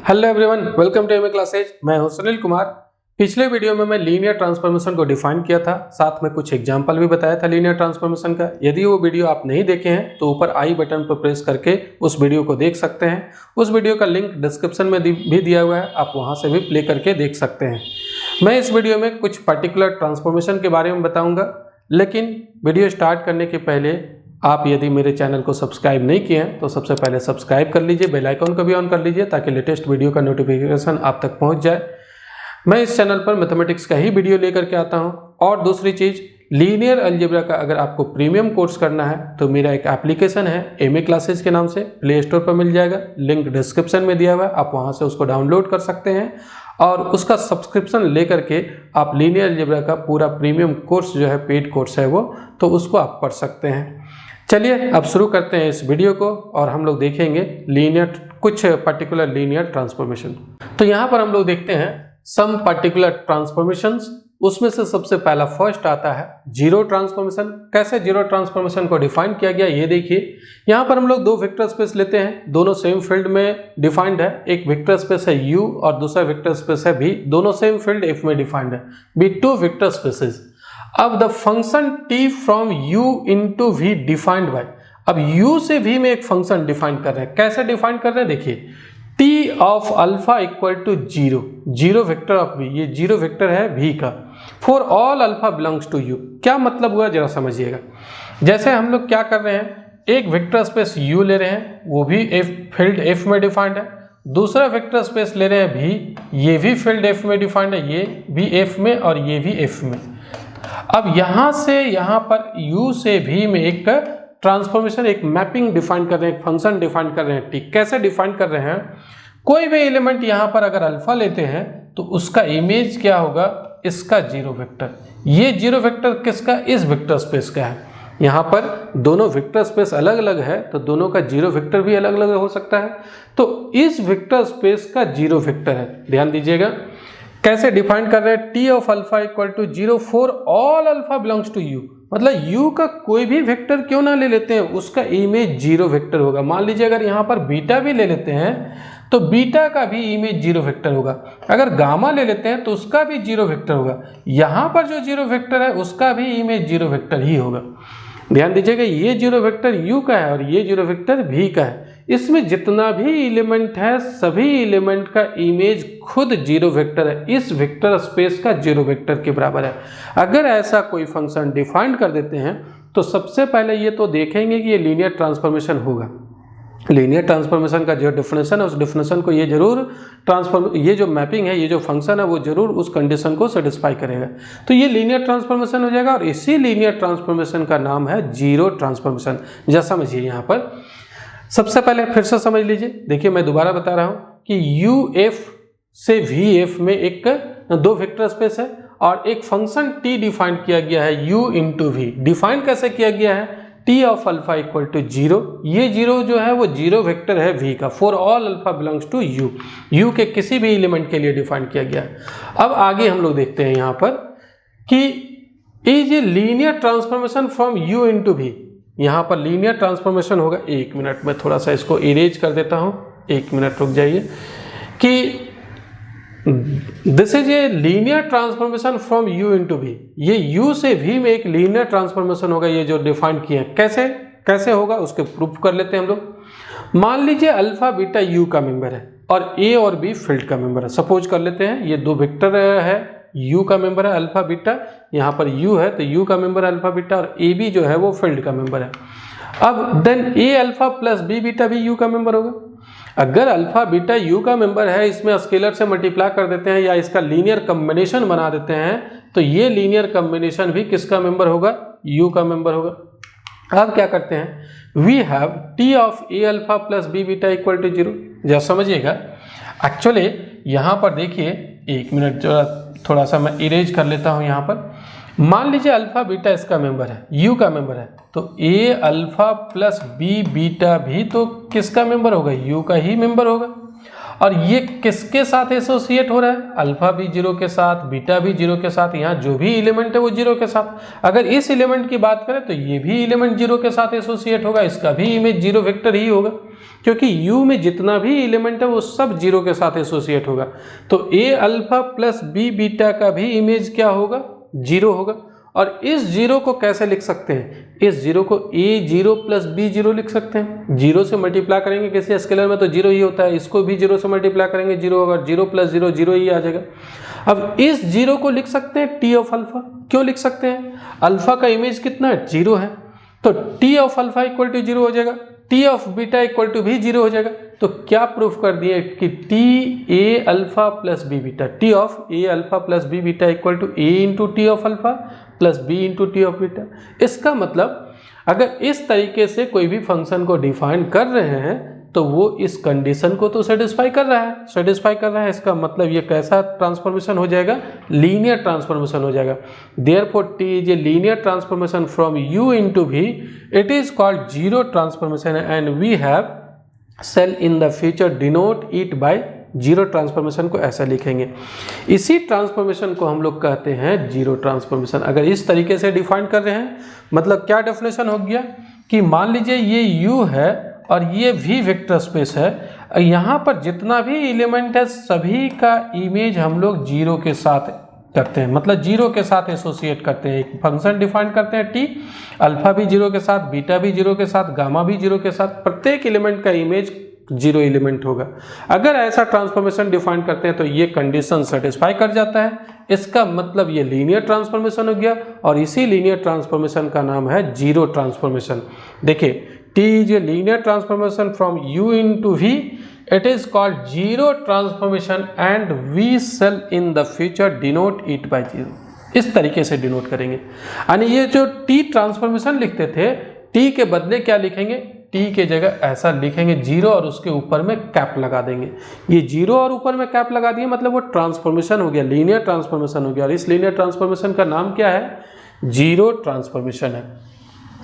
Hello everyone, welcome to MA classes. मैं हूं सुनील कुमार। पिछले वीडियो में मैं लीनियर ट्रांसफॉर्मेशन को डिफाइन किया था, साथ में कुछ एग्जांपल भी बताया था लीनियर ट्रांसफॉर्मेशन का। यदि वो वीडियो आप नहीं देखे हैं तो ऊपर आई बटन पर प्रेस करके उस वीडियो को देख सकते हैं। उस वीडियो का लिंक डिस्क्रिप्शन में भी दिया हुआ है, आप वहां से भी प्ले करके देख सकते हैं। मैं इस वीडियो में कुछ पर्टिकुलर ट्रांसफॉर्मेशन के बारे में बताऊँगा, लेकिन वीडियो स्टार्ट करने के पहले आप यदि मेरे चैनल को सब्सक्राइब नहीं किए हैं तो सबसे पहले सब्सक्राइब कर लीजिए, बेल आइकन को भी ऑन कर लीजिए ताकि लेटेस्ट वीडियो का नोटिफिकेशन आप तक पहुंच जाए। मैं इस चैनल पर मैथमेटिक्स का ही वीडियो लेकर के आता हूं। और दूसरी चीज़, लीनियर अलजेब्रा का अगर आपको प्रीमियम कोर्स करना है तो मेरा एक एप्लीकेशन है एमए क्लासेज के नाम से, प्ले स्टोर पर मिल जाएगा, लिंक डिस्क्रिप्शन में दिया हुआ है, आप वहां से उसको डाउनलोड कर सकते हैं और उसका सब्सक्रिप्शन लेकर के आप लीनियर अलजेब्रा का पूरा प्रीमियम कोर्स जो है, पेड कोर्स है वो, तो उसको आप पढ़ सकते हैं। चलिए अब शुरू करते हैं इस वीडियो को और हम लोग देखेंगे कुछ पर्टिकुलर लीनियर ट्रांसफॉर्मेशन। तो यहाँ पर हम लोग देखते हैं सम पर्टिकुलर ट्रांसफॉर्मेशंस। उसमें से सबसे पहला फर्स्ट आता है जीरो ट्रांसफॉर्मेशन। कैसे जीरो ट्रांसफॉर्मेशन को डिफाइन किया गया ये देखिए। यहाँ पर हम लोग दो वेक्टर स्पेस लेते हैं, दोनों सेम फील्ड में डिफाइंड है। एक वेक्टर स्पेस है U और दूसरा वेक्टर स्पेस है V, दोनों सेम फील्ड F में डिफाइंड है। Be two vector spaces. अब the function t from u into v defined by, अब u से v में एक फंक्शन डिफाइन कर रहे हैं। कैसे डिफाइन कर रहे हैं देखिए, t of alpha equal to zero, zero vector of v, ये जीरो वेक्टर है v का, for all alpha belongs to u। क्या मतलब हुआ जरा समझिएगा। जैसे हम लोग क्या कर रहे हैं, एक वेक्टर स्पेस u ले रहे हैं, वो भी फील्ड f में डिफाइंड है। दूसरा वेक्टर स्पेस ले रहे हैं v, ये भी फील्ड f में डिफाइंड है, ये भी f में और ये भी f में। अब यहां से यहां पर u से v में एक ट्रांसफॉर्मेशन, एक मैपिंग डिफाइन कर रहे हैं, एक फंक्शन डिफाइन कर रहे हैं। ठीक, कैसे डिफाइन कर रहे हैं, कोई भी एलिमेंट यहां पर अगर अल्फा लेते हैं तो उसका इमेज क्या होगा, इसका जीरो वेक्टर। ये जीरो वेक्टर किसका, इस वेक्टर स्पेस का है। यहाँ पर दोनों वेक्टर स्पेस अलग अलग है तो दोनों का जीरो वेक्टर भी अलग अलग हो सकता है। तो इस वेक्टर स्पेस का जीरो वेक्टर है, ध्यान दीजिएगा। कैसे डिफाइन कर रहे हैं, t of alpha equal to zero for all alpha belongs to u, मतलब u का कोई भी वेक्टर क्यों ना ले लेते हैं उसका इमेज जीरो वेक्टर होगा। मान लीजिए अगर यहाँ पर बीटा भी ले लेते हैं तो बीटा का भी इमेज जीरो वेक्टर होगा। अगर गामा ले लेते हैं तो उसका भी जीरो वेक्टर होगा। यहाँ पर जो जीरो वेक्टर है उसका भी इमेज जीरो वेक्टर ही होगा। ध्यान दीजिएगा, ये जीरो वेक्टर u का है और ये जीरो वेक्टर v का है। इसमें जितना भी एलिमेंट है सभी एलिमेंट का इमेज खुद जीरो वेक्टर है, इस वेक्टर स्पेस का जीरो वेक्टर के बराबर है। अगर ऐसा कोई फंक्शन डिफाइन कर देते हैं तो सबसे पहले ये तो देखेंगे कि ये लीनियर ट्रांसफॉर्मेशन होगा। लीनियर ट्रांसफॉर्मेशन का जो डेफिनेशन है उस डेफिनेशन को ये जरूर ये जो मैपिंग है, ये जो फंक्शन है वो जरूर उस कंडीशन को सेटिस्फाई करेगा। तो ये लीनियर ट्रांसफॉर्मेशन हो जाएगा और इसी लीनियर ट्रांसफॉर्मेशन का नाम है जीरो ट्रांसफॉर्मेशन। जैसा समझिए, यहाँ पर सबसे पहले फिर से समझ लीजिए। देखिए मैं दोबारा बता रहा हूं कि UF से VF में एक दो वेक्टर स्पेस है और एक फंक्शन t डिफाइन किया गया है u इंटू v। डिफाइन कैसे किया गया है, t of alpha equal to zero, ये जीरो जो है वो जीरो वेक्टर है v का, for all alpha belongs to u के किसी भी एलिमेंट के लिए डिफाइन किया गया है। अब आगे हम लोग देखते हैं यहाँ पर कि is a linear transformation from u into v। यहाँ पर लीनियर ट्रांसफॉर्मेशन होगा, एक मिनट में थोड़ा सा इसको इरेज कर देता हूँ, एक मिनट रुक जाइए, कि this is a linear transformation from u into v। ये u से v में एक लीनियर ट्रांसफॉर्मेशन होगा, ये जो डिफाइन किए हैं। कैसे होगा उसके प्रूफ कर लेते हैं हम लोग। मान लीजिए अल्फा बीटा u का मेंबर है और a और b फील्ड का मेंबर है। सपोज कर लेते हैं ये दो वेक्टर है, u का मेंबर है अल्फा बीटा, यहाँ पर u है तो u का मेंबर है अल्फा बीटा और a b जो है वो फील्ड का मेंबर है। अब then a alpha plus b beta भी u का मेंबर होगा। अगर अल्फा बीटा u का मेंबर है, इसमें स्केलर से मल्टीप्लाई कर देते हैं या इसका लीनियर कॉम्बिनेशन बना देते हैं तो ये लीनियर कॉम्बिनेशन भी किसका मेंबर होगा, u का मेंबर होगा। अब क्या करते हैं, we have t of a alpha plus b beta equal to zero. जब समझिएगा, एक्चुअली यहाँ पर देखिए, एक मिनट थोड़ा सा मैं इरेज कर लेता हूँ। यहाँ पर मान लीजिए अल्फा बीटा इसका मेंबर है, u का मेंबर है, तो a alpha plus b beta भी तो किसका मेंबर होगा, u का ही मेंबर होगा। और ये किसके साथ एसोसिएट हो रहा है, अल्फा भी 0 के साथ, बीटा भी 0 के साथ, यहाँ जो भी एलिमेंट है वो 0 के साथ। अगर इस एलिमेंट की बात करें तो ये भी एलिमेंट 0 के साथ एसोसिएट होगा, इसका भी इमेज 0 वेक्टर ही होगा, क्योंकि U में जितना भी एलिमेंट है वो सब 0 के साथ एसोसिएट होगा। तो A alpha plus B beta का भी इमेज क्या होगा, 0 होगा। और इस 0 को कैसे लिख सकते हैं, इस 0 को A0 प्लस B0 लिख सकते हैं। 0 से मल्टीप्लाई करेंगे किसी स्केलर में तो 0 ही होता है, इसको भी 0 से मल्टीप्लाई करेंगे 0 होगा, 0 प्लस 0 0 ही आ जाएगा। अब इस 0 को लिख सकते हैं T ऑफ अल्फा। क्यों लिख सकते हैं, अल्फा का इमेज कितना है, 0 है, तो T of alpha equal to 0 हो जाएगा, T of beta equal to भी 0 हो जाएगा। तो क्या प्रूफ कर दिए कि T A alpha plus B beta, T of A alpha plus B beta equal to A into T of alpha plus B into T of beta. इसका मतलब अगर इस तरीके से कोई भी फंक्शन को डिफाइन कर रहे हैं तो वो इस कंडीशन को तो सेटिस्फाई कर रहा है, इसका मतलब ये कैसा ट्रांसफॉर्मेशन हो जाएगा, लीनियर ट्रांसफॉर्मेशन हो जाएगा। Therefore T is a linear transformation from U into V, it is called zero transformation and we have shall in the future denote it by zero transformation को ऐसा लिखेंगे। इसी ट्रांसफॉर्मेशन को हम लोग कहते हैं जीरो ट्रांसफॉर्मेशन। अगर इस तरीके से डिफाइन कर रहे हैं, मतलब क्या डेफिनेशन हो गया कि मान लीजिए ये U है और ये V वेक्टर स्पेस है, यहाँ पर जितना भी एलिमेंट है सभी का इमेज हम लोग 0 के साथ करते हैं, मतलब 0 के साथ एसोसिएट करते हैं। एक फंक्शन डिफाइन करते हैं T, अल्फा भी 0 के साथ, बीटा भी 0 के साथ, गामा भी 0 के साथ, प्रत्येक एलिमेंट का इमेज 0 एलिमेंट होगा। अगर ऐसा ट्रांसफॉर्मेशन डिफाइन करते हैं तो ये कंडीशन सेटिस्फाई कर जाता है, इसका मतलब ये लीनियर ट्रांसफॉर्मेशन हो गया और इसी लीनियर ट्रांसफॉर्मेशन का नाम है जीरो ट्रांसफॉर्मेशन। देखिए T is a linear transformation from U into V, it is called zero transformation and we shall in the future denote it by 0। इस तरीके से डिनोट करेंगे। यानी ये जो T ट्रांसफॉर्मेशन लिखते थे, T के बदले क्या लिखेंगे, T के जगह ऐसा लिखेंगे 0 और उसके ऊपर में कैप लगा देंगे। ये 0 और ऊपर में कैप लगा दिए मतलब वो ट्रांसफॉर्मेशन हो गया, लीनियर ट्रांसफॉर्मेशन हो गया। और इस लीनियर ट्रांसफॉर्मेशन का नाम क्या है, जीरो ट्रांसफॉर्मेशन है।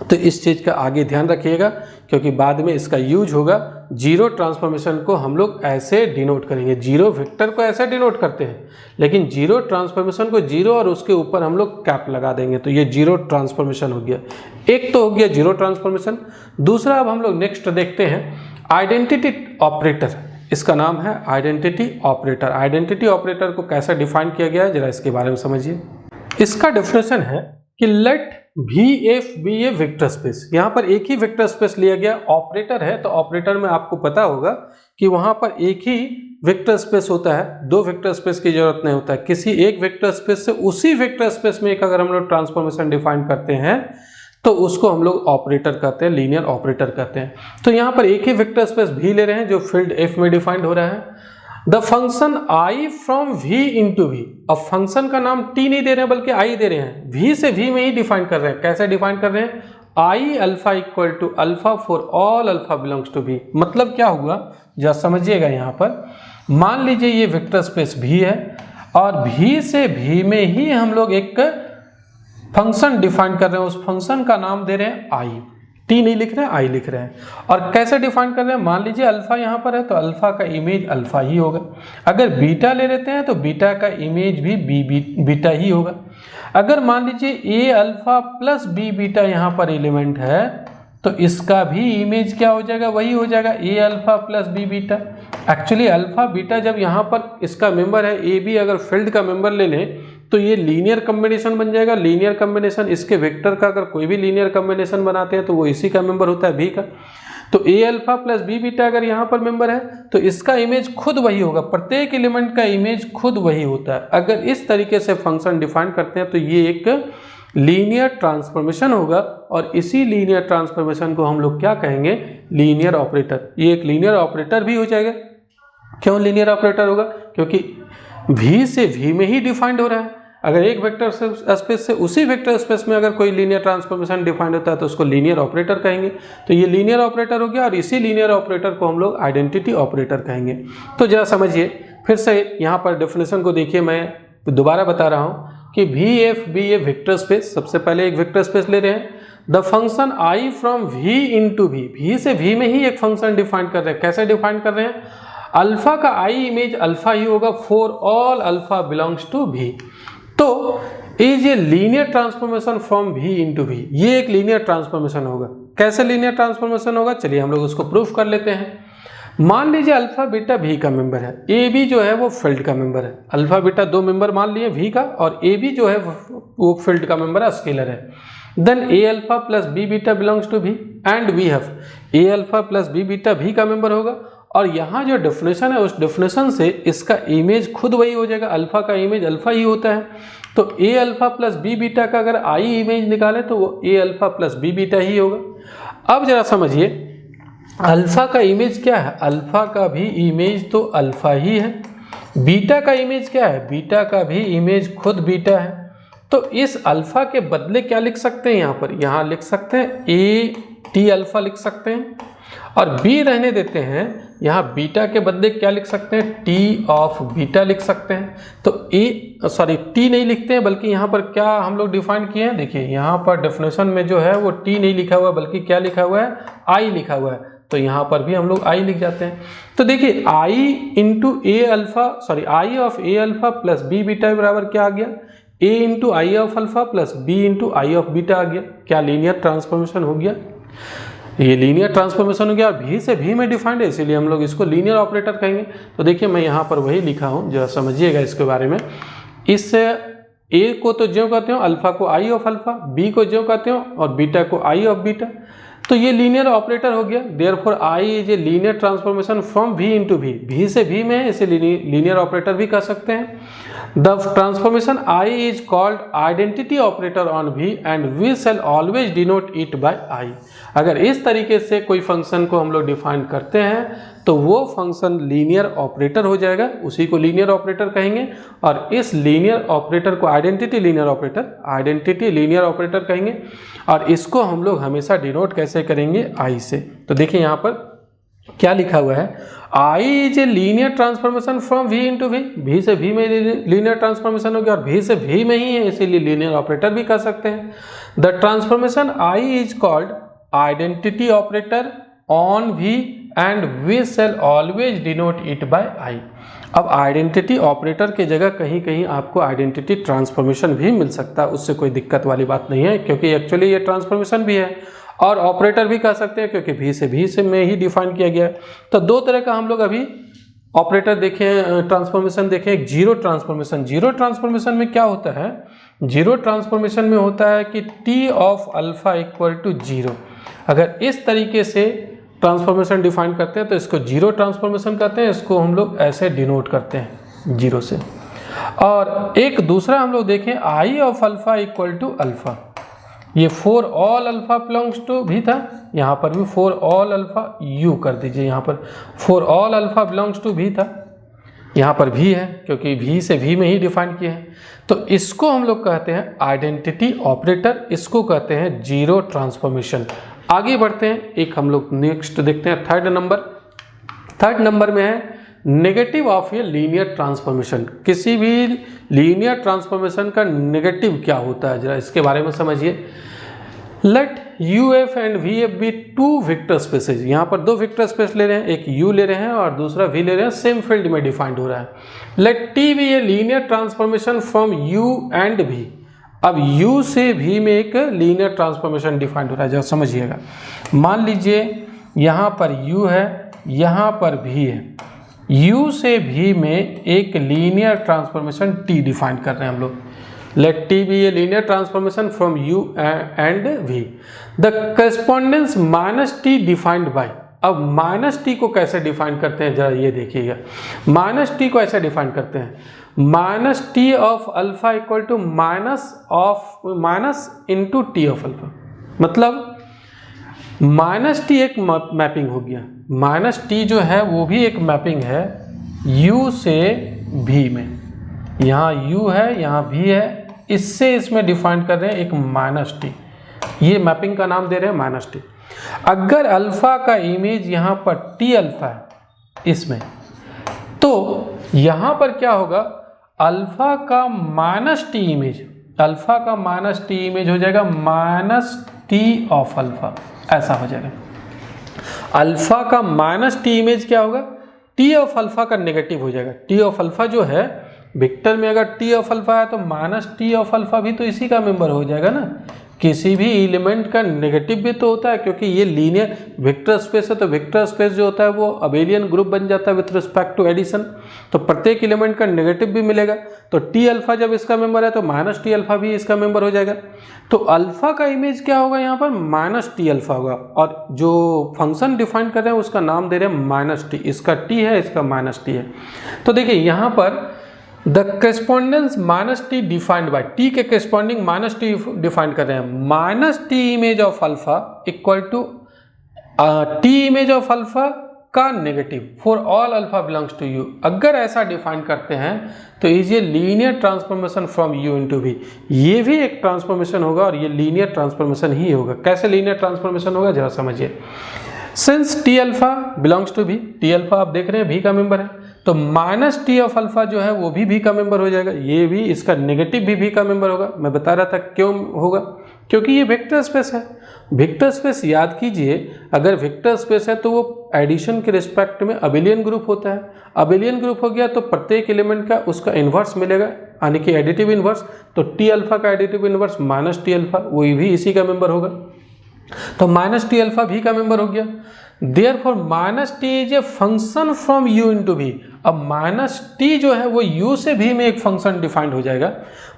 तो इस चीज़ का आगे ध्यान रखिएगा क्योंकि बाद में इसका यूज होगा। जीरो ट्रांसफॉर्मेशन को हम लोग ऐसे डिनोट करेंगे, जीरो वेक्टर को ऐसे डिनोट करते हैं, लेकिन जीरो ट्रांसफॉर्मेशन को 0 और उसके ऊपर हम लोग कैप लगा देंगे। तो ये जीरो ट्रांसफॉर्मेशन हो गया। एक तो हो गया जीरो ट्रांसफॉर्मेशन। दूसरा अब हम लोग नेक्स्ट देखते हैं आइडेंटिटी ऑपरेटर। इसका नाम है आइडेंटिटी ऑपरेटर। आइडेंटिटी ऑपरेटर को कैसे डिफाइन किया गया है जरा इसके बारे में समझिए। इसका डेफिनेशन है कि लेट VF बी ए वेक्टर स्पेस। यहाँ पर एक ही वेक्टर स्पेस लिया गया, ऑपरेटर है तो ऑपरेटर में आपको पता होगा कि वहाँ पर एक ही वेक्टर स्पेस होता है, दो वेक्टर स्पेस की जरूरत नहीं होता है। किसी एक वेक्टर स्पेस से उसी वेक्टर स्पेस में एक अगर हम लोग ट्रांसफॉर्मेशन डिफाइन करते हैं तो उसको हम लोग ऑपरेटर कहते हैं, लीनियर ऑपरेटर कहते हैं। तो यहाँ पर एक ही वेक्टर स्पेस भी ले रहे हैं जो फील्ड F में डिफाइंड हो रहा है। The function I from V into V। अब फंक्शन का नाम T नहीं दे रहे हैं बल्कि I दे रहे हैं, V से V में ही डिफाइन कर रहे हैं। कैसे डिफाइन कर रहे हैं, I alpha equal to alpha for all alpha belongs to V। मतलब क्या हुआ जरा समझिएगा। यहाँ पर मान लीजिए ये वेक्टर स्पेस V है और V से V में ही हम लोग एक फंक्शन डिफाइन कर रहे हैं, उस फंक्शन का नाम दे रहे हैं I। T नहीं लिख रहे हैं, I लिख रहे हैं। और कैसे डिफाइन कर रहे हैं, मान लीजिए अल्फा यहाँ पर है तो अल्फा का इमेज अल्फा ही होगा। अगर बीटा ले लेते हैं तो बीटा का इमेज भी बीटा ही होगा। अगर मान लीजिए A alpha plus B beta यहाँ पर एलिमेंट है तो इसका भी इमेज क्या हो जाएगा, वही हो जाएगा A alpha plus B beta. Actually alpha beta जब यहाँ पर इसका मेंबर है A B, अगर फील्ड का मेंबर ले लें तो ये लीनियर कॉम्बिनेशन बन जाएगा। लीनियर कॉम्बिनेशन इसके वेक्टर का अगर कोई भी लीनियर कॉम्बिनेशन बनाते हैं तो वो इसी का मेंबर होता है B का। तो A alpha plus B beta अगर यहाँ पर मेंबर है तो इसका इमेज खुद वही होगा, प्रत्येक एलिमेंट का इमेज खुद वही होता है। अगर इस तरीके से फंक्शन डिफाइन करते हैं तो ये एक लीनियर ट्रांसफॉर्मेशन होगा और इसी लीनियर ट्रांसफॉर्मेशन को हम लोग क्या कहेंगे, लीनियर ऑपरेटर। ये एक लीनियर ऑपरेटर भी हो जाएगा। क्यों लीनियर ऑपरेटर होगा, क्योंकि V से V में ही डिफाइंड हो रहा है। अगर एक वेक्टर स्पेस से उसी वेक्टर स्पेस में अगर कोई लीनियर ट्रांसफॉर्मेशन डिफाइंड होता है तो उसको लीनियर ऑपरेटर कहेंगे। तो ये लीनियर ऑपरेटर हो गया और इसी लीनियर ऑपरेटर को हम लोग आइडेंटिटी ऑपरेटर कहेंगे। तो जरा समझिए फिर से यहाँ पर डेफिनेशन को देखिए, मैं दोबारा बता रहा हूँ कि VF बी ए वेक्टर स्पेस। सबसे पहले एक वेक्टर स्पेस ले रहे हैं। The function I from V into V, V से V में ही एक फंक्शन डिफाइन कर रहे हैं। कैसे डिफाइन कर रहे हैं, अल्फा का आई इमेज अल्फा ही होगा for all alpha belongs to V. तो is a linear transformation from V into V, ये एक लीनियर ट्रांसफॉर्मेशन होगा। कैसे लीनियर ट्रांसफॉर्मेशन होगा, चलिए हम लोग उसको प्रूफ कर लेते हैं। मान लीजिए अल्फा बीटा भी का मेंबर है, ए बी जो है वो फील्ड का मेंबर है। अल्फा बीटा दो मेंबर मान लिए भी का, और ए बी जो है वो फील्ड का मेंबर है, स्केलर है। Then A alpha plus B beta belongs to V and we have A alpha plus B beta V का मेंबर होगा। और यहाँ जो डेफिनेशन है उस डेफिनेशन से इसका इमेज खुद वही हो जाएगा, अल्फा का इमेज अल्फा ही होता है। तो ए अल्फा प्लस बी बीटा का अगर आई इमेज निकाले तो वो ए अल्फा प्लस बी बीटा ही होगा। अब जरा समझिए अल्फा का इमेज क्या है, अल्फा का भी इमेज तो अल्फा ही है। बीटा का इमेज क्या है, बीटा का भी इमेज खुद बीटा है। तो इस अल्फा के बदले क्या लिख सकते हैं, यहाँ लिख सकते हैं ए टी अल्फा लिख सकते हैं, और बी रहने देते हैं। यहाँ बीटा के बदले क्या लिख सकते हैं, टी ऑफ बीटा लिख सकते हैं। तो टी नहीं लिखते हैं, बल्कि यहाँ पर क्या हम लोग डिफाइन किए हैं, देखिए यहाँ पर डेफिनेशन में जो है वो टी नहीं लिखा हुआ, बल्कि क्या लिखा हुआ है, आई लिखा हुआ है। तो यहाँ पर भी हम लोग आई लिख जाते हैं। तो देखिए I into A alpha I of A alpha plus B beta बराबर क्या आ गया, A into I of alpha plus B into I of beta आ गया। क्या लीनियर ट्रांसफॉर्मेशन हो गया, ये लीनियर ट्रांसफॉर्मेशन हो गया। भी से भी में डिफाइंड है, इसीलिए हम लोग इसको लीनियर ऑपरेटर कहेंगे। तो देखिए मैं यहाँ पर वही लिखा हूँ, जरा समझिएगा इसके बारे में। इस ए को तो ज्यों कहते हो, अल्फा को आई ऑफ अल्फा, बी को ज्यों कहते हो, और बीटा को आई ऑफ बीटा। तो ये लीनियर ऑपरेटर हो गया। Therefore I is a linear transformation from भी इंटू भी से भी में है, इसे लीनियर ऑपरेटर भी कह सकते हैं। The transformation I is called identity operator on V and we shall always denote it by I. अगर इस तरीके से कोई फंक्शन को हम लोग डिफाइन करते हैं तो वो फंक्शन लीनियर ऑपरेटर हो जाएगा, उसी को लीनियर ऑपरेटर कहेंगे। और इस लीनियर ऑपरेटर को आइडेंटिटी लीनियर ऑपरेटर कहेंगे। और इसको हम लोग हमेशा डिनोट कैसे करेंगे, आई से। तो देखिए यहाँ पर क्या लिखा हुआ है, I is a linear transformation from V into V से भी में लीनियर ट्रांसफॉर्मेशन हो गया, और भी से भी में ही है, इसीलिए लीनियर ऑपरेटर भी कर सकते हैं। The transformation I is called identity operator on V and we shall always denote it by I. अब आइडेंटिटी ऑपरेटर के जगह कहीं कहीं आपको आइडेंटिटी ट्रांसफॉर्मेशन भी मिल सकता है, उससे कोई दिक्कत वाली बात नहीं है, क्योंकि एक्चुअली ये ट्रांसफॉर्मेशन भी है और ऑपरेटर भी कह सकते हैं, क्योंकि भी से में ही डिफाइन किया गया है। तो दो तरह का हम लोग अभी ऑपरेटर देखें, ट्रांसफॉर्मेशन देखें। एक जीरो ट्रांसफॉर्मेशन। जीरो ट्रांसफॉर्मेशन में क्या होता है, जीरो ट्रांसफॉर्मेशन में होता है कि T of alpha equal to zero. अगर इस तरीके से ट्रांसफॉर्मेशन डिफाइन करते हैं तो इसको जीरो ट्रांसफॉर्मेशन कहते हैं, इसको हम लोग ऐसे डिनोट करते हैं जीरो से। और एक दूसरा हम लोग देखें, I of alpha equal to alpha, ये for all alpha belongs to V था, यहाँ पर भी फॉर ऑल अल्फा यू कर दीजिए, यहाँ पर for all alpha belongs to V था, यहाँ पर भी है क्योंकि भी से भी में ही डिफाइन किया है। तो इसको हम लोग कहते हैं आइडेंटिटी ऑपरेटर, इसको कहते हैं जीरो ट्रांसफॉर्मेशन। आगे बढ़ते हैं, एक हम लोग नेक्स्ट देखते हैं थर्ड नंबर में है negative of A linear transformation. किसी भी लीनियर ट्रांसफॉर्मेशन का नेगेटिव क्या होता है, जरा इसके बारे में समझिए। Let U F and V F be two vector spaces. यहाँ पर दो वेक्टर स्पेस ले रहे हैं, एक यू ले रहे हैं और दूसरा वी ले रहे हैं, सेम फील्ड में डिफाइंड हो रहा है। Let T be a linear transformation from U and V. अब u से v में एक लीनियर ट्रांसफॉर्मेशन डिफाइंड हो रहा है, जरा समझिएगा। मान लीजिए यहाँ पर u है, यहाँ पर v है, u से v में एक लीनियर ट्रांसफॉर्मेशन t डिफाइन कर रहे हैं हम लोग। Let t be a linear transformation from u and v। The correspondence minus T defined by. अब माइनस टी को कैसे डिफाइन करते हैं, जरा ये देखिएगा। माइनस टी को ऐसे डिफाइन करते हैं, minus T of alpha equal to minus into T of alpha. मतलब माइनस टी एक मैपिंग हो गया, माइनस टी जो है वो भी एक मैपिंग है u से v में। यहाँ u है, यहाँ v है, इससे इसमें डिफाइन कर रहे हैं एक माइनस टी, ये मैपिंग का नाम दे रहे हैं माइनस टी। अगर अल्फा का इमेज यहाँ पर टी अल्फा है इसमें, तो यहाँ पर क्या होगा, अल्फा का माइनस टी इमेज, अल्फा का माइनस टी इमेज हो जाएगा माइनस टी ऑफ अल्फा, ऐसा हो जाएगा। अल्फा का माइनस टी इमेज क्या होगा, टी ऑफ अल्फा का नेगेटिव हो जाएगा। टी ऑफ अल्फा जो है वेक्टर में, अगर टी ऑफ अल्फा है तो माइनस टी ऑफ अल्फा भी तो इसी का मेंबर हो जाएगा ना। किसी भी एलिमेंट का नेगेटिव भी तो होता है, क्योंकि ये लीनियर वेक्टर स्पेस है, तो वेक्टर स्पेस जो होता है वो अबेलियन ग्रुप बन जाता है विथ रिस्पेक्ट टू एडिशन, तो प्रत्येक एलिमेंट का नेगेटिव भी मिलेगा। तो टी अल्फा जब इसका मेंबर है तो माइनस टी अल्फा भी इसका मेंबर हो जाएगा। तो अल्फा का इमेज क्या होगा यहाँ पर, माइनस टी अल्फा होगा, और जो फंक्शन डिफाइन कर रहे हैं उसका नाम दे रहे हैं माइनस टी। इसका टी है, इसका माइनस टी है। तो देखिए यहाँ पर the correspondence minus T defined by, T के करेस्पॉन्डिंग माइनस टी डिफाइन कर रहे हैं। Minus T image of alpha equal to T image of alpha का negative for all alpha belongs to U. अगर ऐसा डिफाइन करते हैं तो इज ये linear transformation from U into V. ये भी एक ट्रांसफॉर्मेशन होगा और ये लीनियर ट्रांसफॉर्मेशन ही होगा। कैसे लीनियर ट्रांसफॉर्मेशन होगा जरा समझिए। Since T alpha belongs to V, T alpha आप देख रहे हैं भी का मेंबर है, तो माइनस टी ऑफ अल्फा जो है वो भी का मेंबर हो जाएगा। ये भी, इसका नेगेटिव भी का मेंबर होगा। मैं बता रहा था क्यों होगा, क्योंकि ये वेक्टर स्पेस है। वेक्टर स्पेस याद कीजिए, अगर वेक्टर स्पेस है तो वो एडिशन के रिस्पेक्ट में अबेलियन ग्रुप होता है। अबेलियन ग्रुप हो गया तो प्रत्येक एलिमेंट का उसका इन्वर्स मिलेगा, यानी कि एडिटिव इन्वर्स। तो टी अल्फा का additive inverse minus T alpha, वही भी इसी का मेंबर होगा। तो माइनस टी अल्फा भी का मेंबर हो गया। Therefore minus T is a function from U into भी। अब माइनस टी जो है वो यू से भी में एक फंक्शन डिफाइंड हो जाएगा।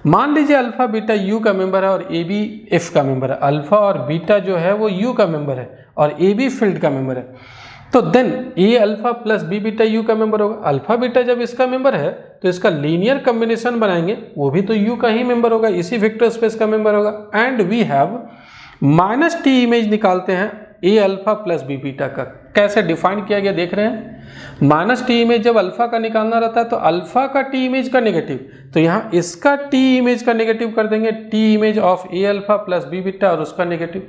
मान लीजिए अल्फा बीटा यू का मेंबर है और ए बी एफ का मेंबर है। अल्फा और बीटा जो है वो यू का मेंबर है और ए बी फील्ड का मेंबर है। तो then A alpha plus B beta U का मेंबर होगा। अल्फा बीटा जब इसका मेंबर है तो इसका लीनियर कॉम्बिनेशन बनाएंगे, वो भी तो यू का ही मेंबर होगा, इसी वेक्टर स्पेस का मेंबर होगा। And we have minus T image निकालते हैं A alpha plus B beta का। कैसे डिफाइन किया गया देख रहे हैं। माइनस टी इमेज जब अल्फा का निकालना रहता है तो अल्फा का टी इमेज का नेगेटिव, तो यहाँ इसका टी इमेज का नेगेटिव कर देंगे, T image of A alpha plus B beta और उसका नेगेटिव।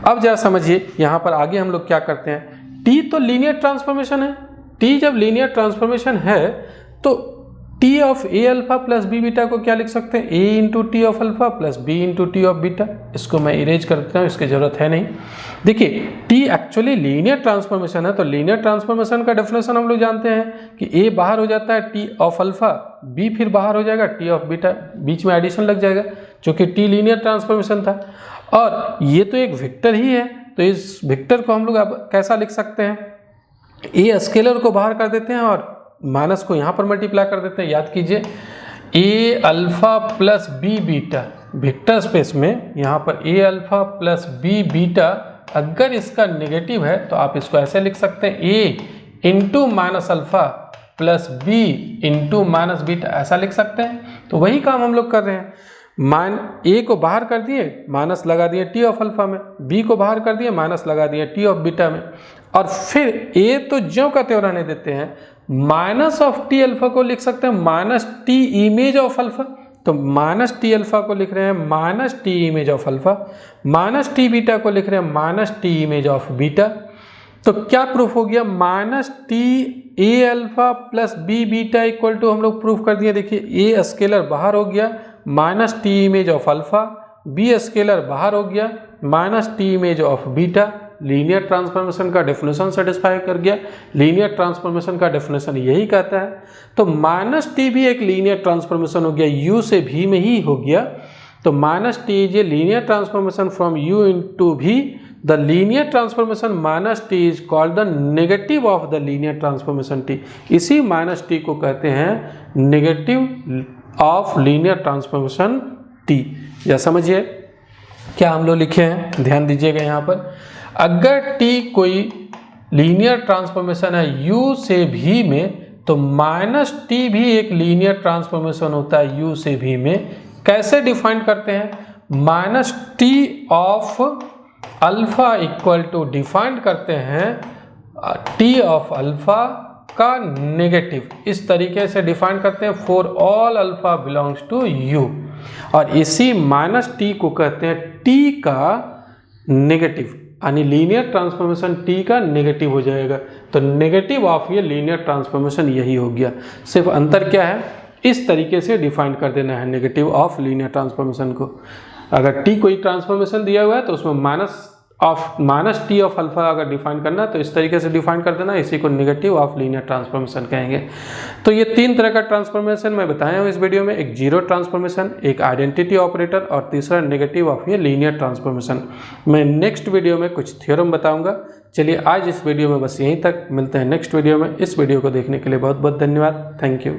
अब जरा समझिए यहाँ पर आगे हम लोग क्या करते हैं। टी तो लीनियर ट्रांसफॉर्मेशन है। टी जब लीनियर ट्रांसफॉर्मेशन है तो T of A alpha plus B beta को क्या लिख सकते हैं, a into T of alpha plus B into T of beta. इसको मैं इरेज कर देता हूँ, इसकी जरूरत है नहीं। देखिए टी एक्चुअली लीनियर ट्रांसफॉर्मेशन है, तो लीनियर ट्रांसफॉर्मेशन का डेफिनेशन हम लोग जानते हैं कि ए बाहर हो जाता है टी ऑफ अल्फा, बी फिर बाहर हो जाएगा टी ऑफ बीटा, बीच में एडिशन लग जाएगा, जो कि टी लीनियर ट्रांसफॉर्मेशन था। और ये तो एक वेक्टर ही है, तो इस वेक्टर को हम लोग अब कैसा लिख सकते हैं, ए स्केलर को बाहर कर देते हैं और माइनस को यहाँ पर मल्टीप्लाई कर देते हैं। याद कीजिए a alpha plus B beta vector space में, यहाँ पर a alpha plus B beta अगर इसका नेगेटिव है तो आप इसको ऐसे लिख सकते हैं a into minus alpha plus B into minus beta, ऐसा लिख सकते हैं। तो वही काम हम लोग कर रहे हैं। ए को बाहर कर दिए, माइनस लगा दिए टी ऑफ अल्फा में, बी को बाहर कर दिए, माइनस लगा दिए टी ऑफ बीटा में, और फिर ए तो ज्यों का त्यों रहने देते हैं, माइनस ऑफ टी अल्फा को लिख सकते हैं minus T image of alpha. तो माइनस टी अल्फा को लिख रहे हैं minus T image of alpha, minus T beta को लिख रहे हैं minus T image of beta. तो क्या प्रूफ हो गया, minus T A alpha plus B beta equal to हम लोग प्रूफ कर दिए। देखिए ए स्केलर बाहर हो गया, minus T image of alpha, B scalar बाहर हो गया, minus T image of beta. Linear transformation का डेफिनेशन सेटिस्फाई कर गया। लीनियर ट्रांसफॉर्मेशन का डेफिनेशन यही कहता है। तो माइनस टी भी एक लीनियर ट्रांसफॉर्मेशन हो गया, यू से भी में ही हो गया। तो minus T is a linear transformation from U into V. The linear transformation minus T is called the negative of the linear transformation T. इसी माइनस टी को कहते हैं negative of linear transformation T. या समझिए क्या हम लोग लिखे हैं, ध्यान दीजिएगा यहाँ पर। अगर t कोई लीनियर ट्रांसफॉर्मेशन है u से v में, तो माइनस टी भी एक लीनियर ट्रांसफॉर्मेशन होता है u से v में। कैसे डिफाइन करते हैं, minus T of alpha equal to define करते हैं टी ऑफ अल्फा का नेगेटिव, इस तरीके से डिफाइन करते हैं for all alpha belongs to u। और इसी माइनस टी को कहते हैं t का नेगेटिव, यानी लीनियर ट्रांसफॉर्मेशन टी का नेगेटिव हो जाएगा। तो नेगेटिव ऑफ ये लीनियर ट्रांसफॉर्मेशन यही हो गया। सिर्फ अंतर क्या है, इस तरीके से डिफाइन कर देना है नेगेटिव ऑफ लीनियर ट्रांसफॉर्मेशन को। अगर टी कोई ट्रांसफॉर्मेशन दिया हुआ है तो उसमें minus of minus T of alpha अगर डिफाइन करना तो इस तरीके से डिफाइन कर देना, इसी को नेगेटिव ऑफ लीनियर ट्रांसफॉर्मेशन कहेंगे। तो ये 3 तरह का ट्रांसफॉर्मेशन मैं बताया हूँ इस वीडियो में, एक जीरो ट्रांसफॉर्मेशन, एक आइडेंटिटी ऑपरेटर और तीसरा नेगेटिव ऑफ ये लीनियर ट्रांसफॉर्मेशन। मैं नेक्स्ट वीडियो में कुछ थ्योरम बताऊंगा। चलिए आज इस वीडियो में बस यहीं तक, मिलते हैं नेक्स्ट वीडियो में। इस वीडियो को देखने के लिए बहुत बहुत धन्यवाद। Thank you.